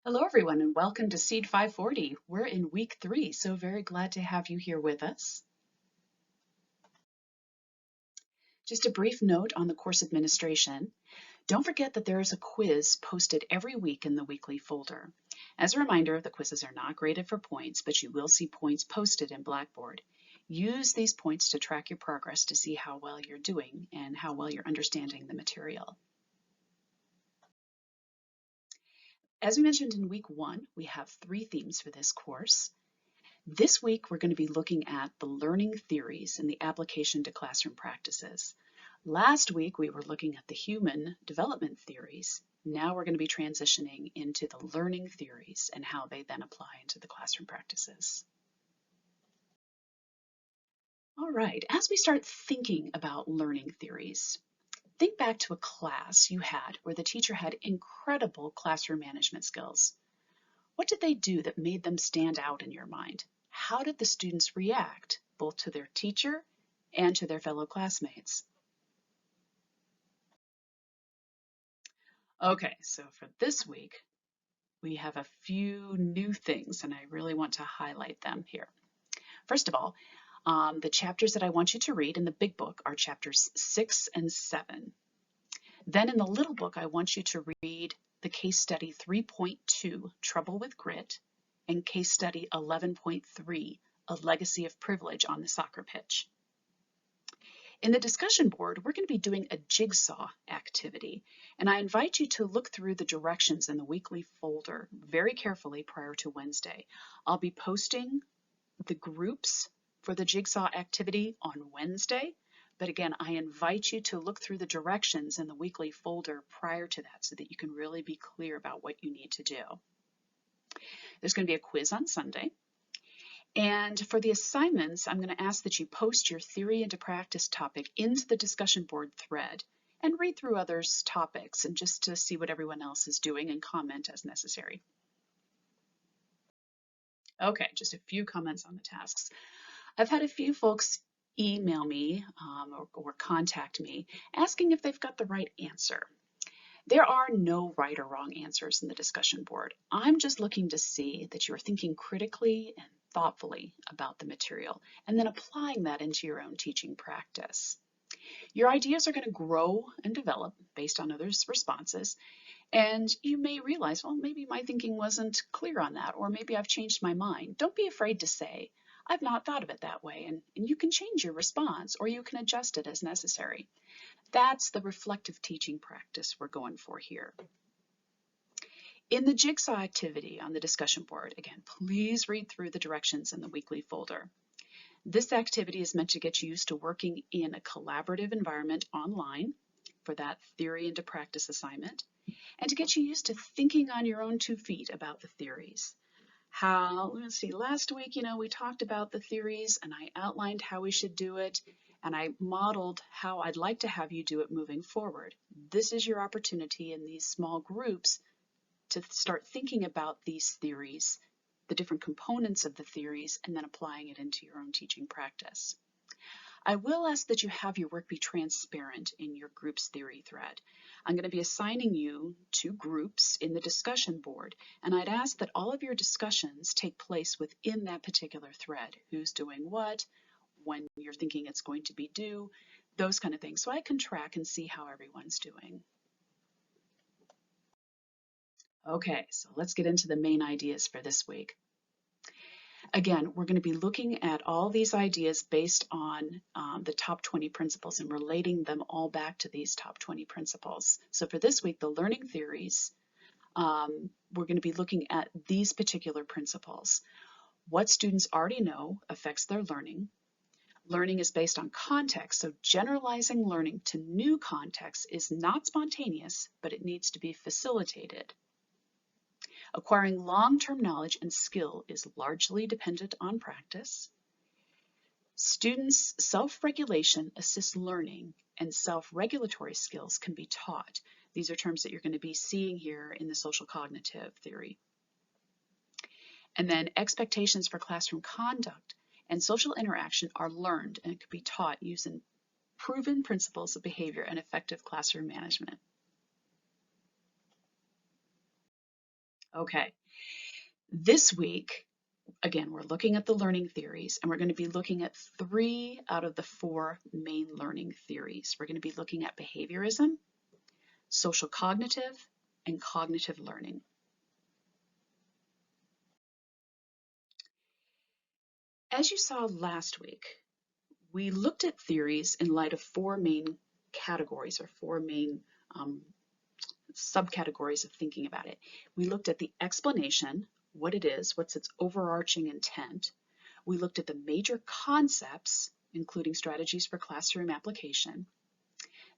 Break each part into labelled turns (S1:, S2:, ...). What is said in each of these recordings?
S1: Hello, everyone, and welcome to Seed 540. We're in week 3, so very glad to have you here with us. Just a brief note on the course administration. Don't forget that there is a quiz posted every week in the weekly folder. As a reminder, the quizzes are not graded for points, but you will see points posted in Blackboard. Use these points to track your progress to see how well you're doing and how well you're understanding the material. As we mentioned in week 1, we have 3 themes for this course. This week, we're going to be looking at the learning theories and the application to classroom practices. Last week, we were looking at the human development theories. Now we're going to be transitioning into the learning theories and how they then apply into the classroom practices. All right, as we start thinking about learning theories, think back to a class you had where the teacher had incredible classroom management skills. What did they do that made them stand out in your mind? How did the students react, both to their teacher and to their fellow classmates? Okay, so for this week, we have a few new things, and I really want to highlight them here. First of all, the chapters that I want you to read in the big book are chapters 6 and 7. Then in the little book, I want you to read the case study 3.2, Trouble with Grit, and case study 11.3, A Legacy of Privilege on the Soccer Pitch. In the discussion board, we're going to be doing a jigsaw activity, and I invite you to look through the directions in the weekly folder very carefully prior to Wednesday. I'll be posting the groups for the jigsaw activity on Wednesday, but again, I invite you to look through the directions in the weekly folder prior to that so that you can really be clear about what you need to do. There's going to be a quiz on Sunday. And for the assignments, I'm going to ask that you post your theory into practice topic into the discussion board thread and read through others' topics and just to see what everyone else is doing and comment as necessary. Okay, just a few comments on the tasks. I've had a few folks email me or contact me asking if they've got the right answer. There are no right or wrong answers in the discussion board. I'm just looking to see that you're thinking critically and thoughtfully about the material and then applying that into your own teaching practice. Your ideas are going to grow and develop based on others' responses, and you may realize, well, maybe my thinking wasn't clear on that, or maybe I've changed my mind. Don't be afraid to say, I've not thought of it that way, and you can change your response or you can adjust it as necessary. That's the reflective teaching practice we're going for here. In the jigsaw activity on the discussion board, again, please read through the directions in the weekly folder. This activity is meant to get you used to working in a collaborative environment online for that theory into practice assignment, and to get you used to thinking on your own 2 feet about the theories. Let's see, last week, we talked about the theories and I outlined how we should do it, and I modeled how I'd like to have you do it moving forward. This is your opportunity in these small groups to start thinking about these theories, the different components of the theories, and then applying it into your own teaching practice. I will ask that you have your work be transparent in your group's theory thread. I'm going to be assigning you 2 groups in the discussion board, and I'd ask that all of your discussions take place within that particular thread. Who's doing what, when you're thinking it's going to be due, those kind of things, so I can track and see how everyone's doing. Okay, so let's get into the main ideas for this week. Again, we're going to be looking at all these ideas based on the top 20 principles and relating them all back to these top 20 principles. So for this week, the learning theories, we're going to be looking at these particular principles. What students already know affects their learning. Learning is based on context, so generalizing learning to new contexts is not spontaneous, but it needs to be facilitated. Acquiring long-term knowledge and skill is largely dependent on practice. Students' self-regulation assists learning, and self-regulatory skills can be taught. These are terms that you're going to be seeing here in the social cognitive theory. And then expectations for classroom conduct and social interaction are learned and can be taught using proven principles of behavior and effective classroom management. Okay, this week, again, we're looking at the learning theories, and we're going to be looking at 3 out of the 4 main learning theories. We're going to be looking at behaviorism, social cognitive, and cognitive learning. As you saw last week, we looked at theories in light of 4 main categories or 4 main subcategories of thinking about it. We looked at the explanation, what it is, what's its overarching intent. We looked at the major concepts, including strategies for classroom application.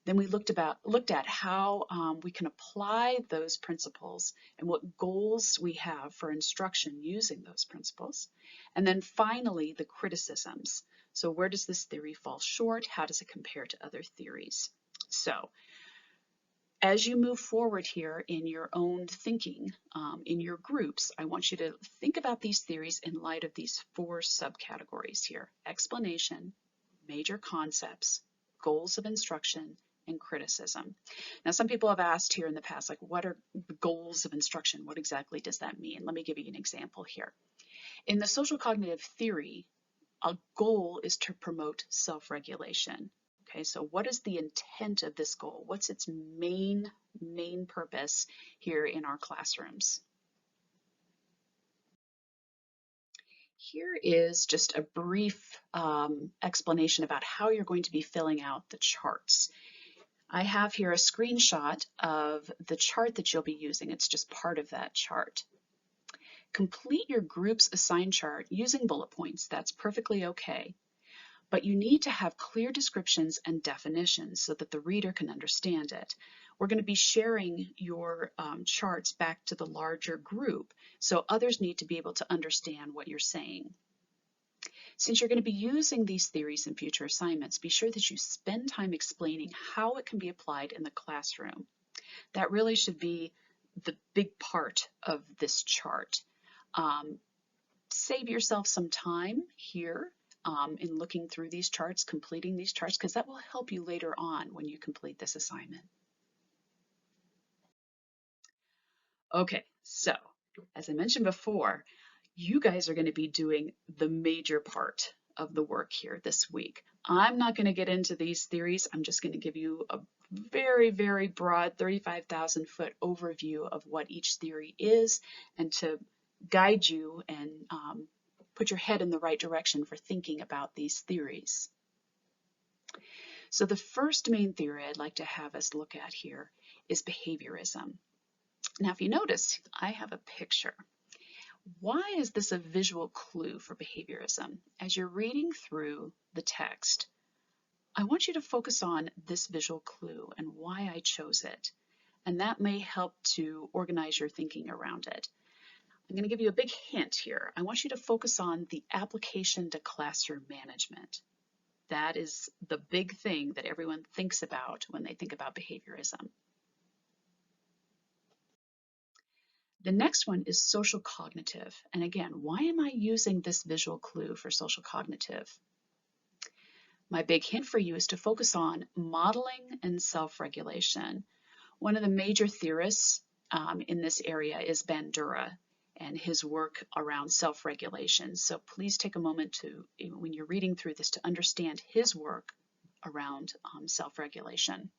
S1: Then we looked at how we can apply those principles and what goals we have for instruction using those principles. And then finally, the criticisms. So where does this theory fall short? How does it compare to other theories? So as you move forward here in your own thinking, in your groups, I want you to think about these theories in light of these 4 subcategories here: explanation, major concepts, goals of instruction, and criticism. Now, some people have asked here in the past, like, what are the goals of instruction? What exactly does that mean? Let me give you an example here. In the social cognitive theory, a goal is to promote self-regulation. Okay, so what is the intent of this goal? What's its main purpose here in our classrooms? Here is just a brief explanation about how you're going to be filling out the charts. I have here a screenshot of the chart that you'll be using. It's just part of that chart. Complete your group's assigned chart using bullet points. That's perfectly okay. But you need to have clear descriptions and definitions so that the reader can understand it. We're going to be sharing your charts back to the larger group, so others need to be able to understand what you're saying. Since you're going to be using these theories in future assignments, be sure that you spend time explaining how it can be applied in the classroom. That really should be the big part of this chart. Save yourself some time here in looking through these charts, completing these charts, because that will help you later on when you complete this assignment. Okay, so as I mentioned before, you guys are going to be doing the major part of the work here this week. I'm not going to get into these theories. I'm just going to give you a very, very broad 35,000 foot overview of what each theory is and to guide you and put your head in the right direction for thinking about these theories. So the first main theory I'd like to have us look at here is behaviorism. Now, if you notice, I have a picture. Why is this a visual clue for behaviorism? As you're reading through the text, I want you to focus on this visual clue and why I chose it. And that may help to organize your thinking around it. I'm going to give you a big hint here. I want you to focus on the application to classroom management. That is the big thing that everyone thinks about when they think about behaviorism. The next one is social cognitive. And again, why am I using this visual clue for social cognitive? My big hint for you is to focus on modeling and self-regulation. One of the major theorists in this area is Bandura and his work around self-regulation. So please take a moment to, when you're reading through this, to understand his work around self-regulation.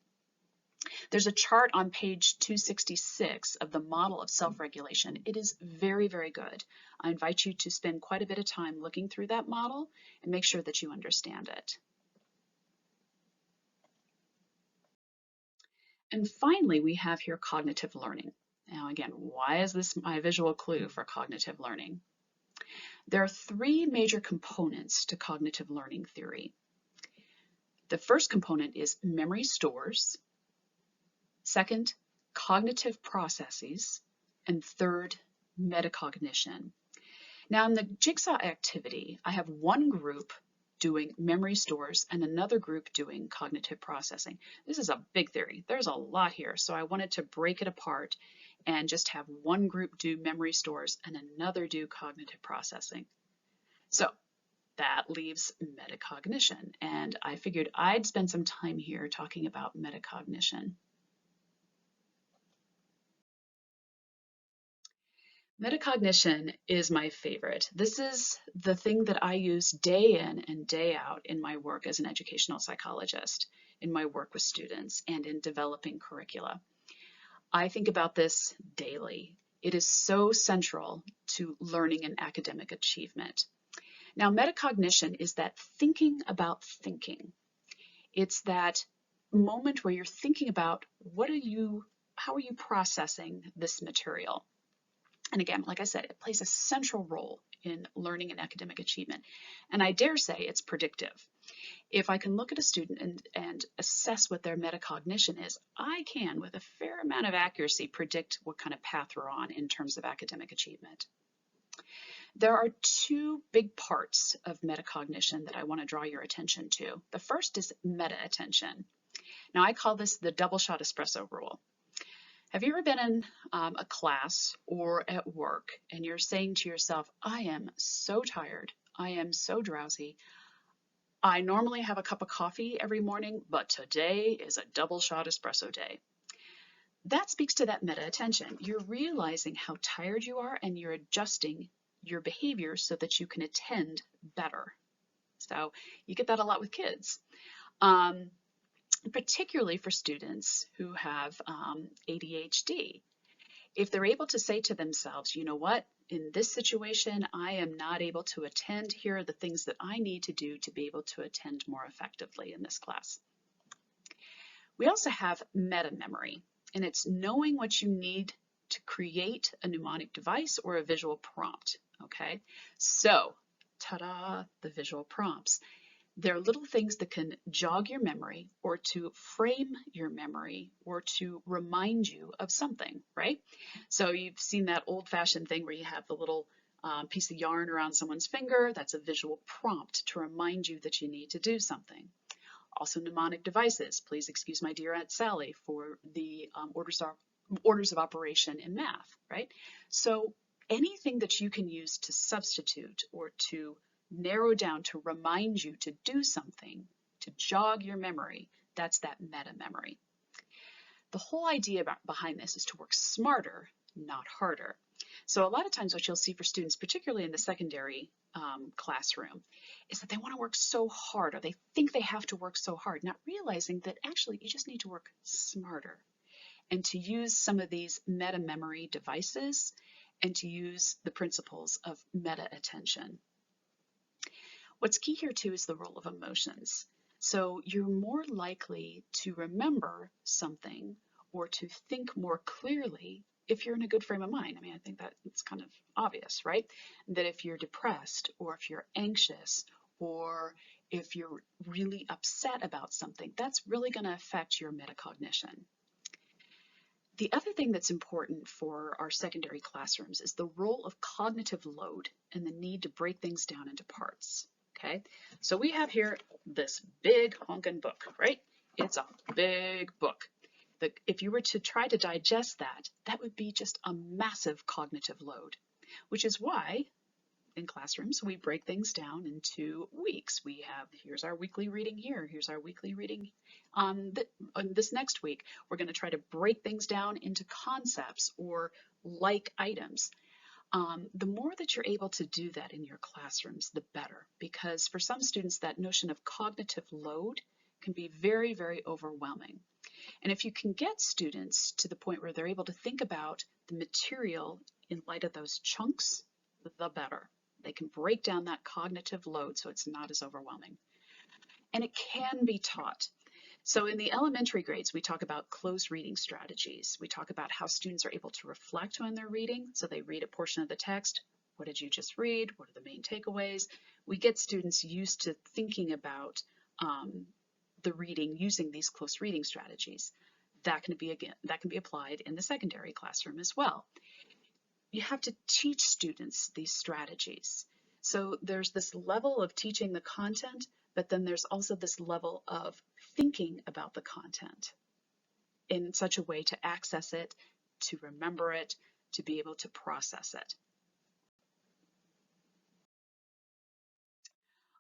S1: There's a chart on page 266 of the model of self-regulation. It is very, very good. I invite you to spend quite a bit of time looking through that model and make sure that you understand it. And finally, we have here cognitive learning. Now again, why is this my visual clue for cognitive learning? There are 3 major components to cognitive learning theory. The first component is memory stores. Second, cognitive processes. And third, metacognition. Now in the jigsaw activity, I have one group doing memory stores and another group doing cognitive processing. This is a big theory. There's a lot here, so I wanted to break it apart and just have one group do memory stores and another do cognitive processing. So that leaves metacognition, and I figured I'd spend some time here talking about metacognition. Metacognition is my favorite. This is the thing that I use day in and day out in my work as an educational psychologist, in my work with students, and in developing curricula. I think about this daily. It is so central to learning and academic achievement. Now, metacognition is that thinking about thinking. It's that moment where you're thinking about how are you processing this material? And again, like I said, it plays a central role in learning and academic achievement. And I dare say it's predictive. If I can look at a student and assess what their metacognition is, I can, with a fair amount of accuracy, predict what kind of path we're on in terms of academic achievement. There are two big parts of metacognition that I want to draw your attention to. The first is meta-attention. Now, I call this the double shot espresso rule. Have you ever been in a class or at work and you're saying to yourself, I am so tired, I am so drowsy, I normally have a cup of coffee every morning, but today is a double shot espresso day. That speaks to that meta-attention. You're realizing how tired you are and you're adjusting your behavior so that you can attend better. So you get that a lot with kids. Particularly for students who have ADHD. If they're able to say to themselves, you know what, in this situation, I am not able to attend. Here are the things that I need to do to be able to attend more effectively in this class. We also have meta memory, and it's knowing what you need to create a mnemonic device or a visual prompt. Okay, so ta-da, the visual prompts. They're little things that can jog your memory or to frame your memory or to remind you of something, right? So you've seen that old-fashioned thing where you have the little piece of yarn around someone's finger. That's a visual prompt to remind you that you need to do something. Also mnemonic devices. Please excuse my dear Aunt Sally for the orders of operation in math, right? So anything that you can use to substitute or to narrow down to remind you to do something, to jog your memory, that's that meta memory. The whole idea behind this is to work smarter, not harder. So a lot of times what you'll see for students, particularly in the secondary classroom, is that they want to work so hard, or they think they have to work so hard, not realizing that actually you just need to work smarter and to use some of these meta memory devices and to use the principles of meta attention. What's key here too is the role of emotions. So you're more likely to remember something or to think more clearly if you're in a good frame of mind. I mean, I think that it's kind of obvious, right? That if you're depressed or if you're anxious or if you're really upset about something, that's really going to affect your metacognition. The other thing that's important for our secondary classrooms is the role of cognitive load and the need to break things down into parts. Okay, so we have here this big honkin' book, right? It's a big book. If you were to try to digest that, that would be just a massive cognitive load, which is why in classrooms we break things down into weeks. We have, here's our weekly reading here, here's our weekly reading on this next week. We're going to try to break things down into concepts or like items. The more that you're able to do that in your classrooms, the better, because for some students that notion of cognitive load can be very, very overwhelming. And if you can get students to the point where they're able to think about the material in light of those chunks, the better. They can break down that cognitive load so it's not as overwhelming. And it can be taught. So in the elementary grades, we talk about closed reading strategies. We talk about how students are able to reflect on their reading. So they read a portion of the text. What did you just read? What are the main takeaways? We get students used to thinking about the reading using these close reading strategies. That can be applied in the secondary classroom as well. You have to teach students these strategies. So there's this level of teaching the content, but then there's also this level of thinking about the content in such a way to access it, to remember it, to be able to process it.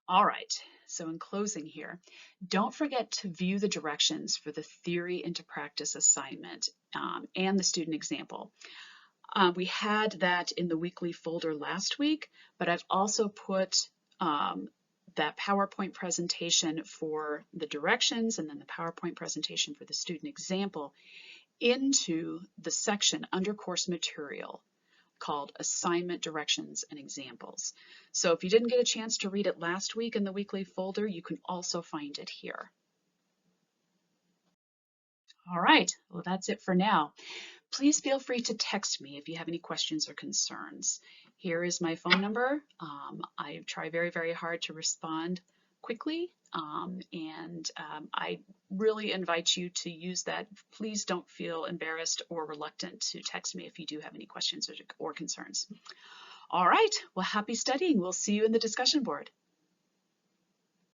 S1: All right, so in closing here, don't forget to view the directions for the theory into practice assignment and the student example. We had that in the weekly folder last week, but I've also put that PowerPoint presentation for the directions and then the PowerPoint presentation for the student example into the section under course material called Assignment Directions and Examples. So if you didn't get a chance to read it last week in the weekly folder, you can also find it here. All right, well, that's it for now. Please feel free to text me if you have any questions or concerns. Here is my phone number. I try very, very hard to respond quickly, and I really invite you to use that. Please don't feel embarrassed or reluctant to text me if you do have any questions or concerns. All right, well, happy studying. We'll see you in the discussion board.